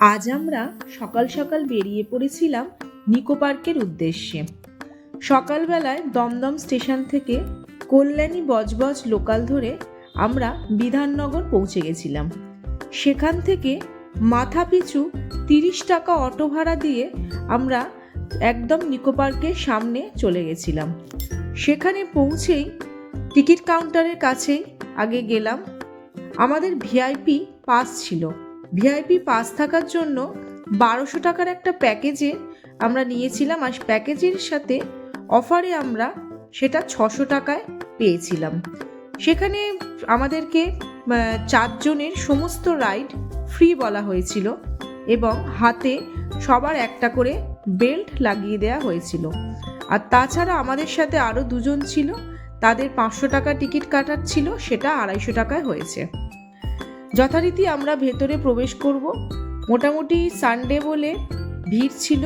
আজ আমরা সকাল সকাল বেরিয়ে পড়েছিলাম নিকো পার্কের উদ্দেশ্যে। সকালবেলায় দমদম স্টেশন থেকে কল্যাণী বজবজ লোকাল ধরে আমরা বিধাননগর পৌঁছে গেছিলাম। সেখান থেকে মাথাপিছু 30 টাকা অটো ভাড়া দিয়ে আমরা একদম নিকো পার্কের সামনে চলে গেছিলাম। সেখানে পৌঁছেই টিকিট কাউন্টারের কাছেই আগে গেলাম। আমাদের ভিআইপি পাস ছিল। ভিআইপি পাস থাকার জন্য 1200 টাকার একটা প্যাকেজে আমরা নিয়েছিলাম, আর প্যাকেজের সাথে অফারে আমরা সেটা 600 টাকায় পেয়েছিলাম। সেখানে আমাদেরকে 4 জনের সমস্ত রাইড ফ্রি বলা হয়েছিল এবং হাতে সবার একটা করে বেল্ট লাগিয়ে দেওয়া হয়েছিল। আর তাছাড়া আমাদের সাথে আরও 2 জন ছিল, তাদের 500 টাকা টিকিট কাটার ছিল, সেটা 250 টাকায় হয়েছে। যথারীতি আমরা ভেতরে প্রবেশ করব। মোটামুটি সানডে বলে ভিড় ছিল।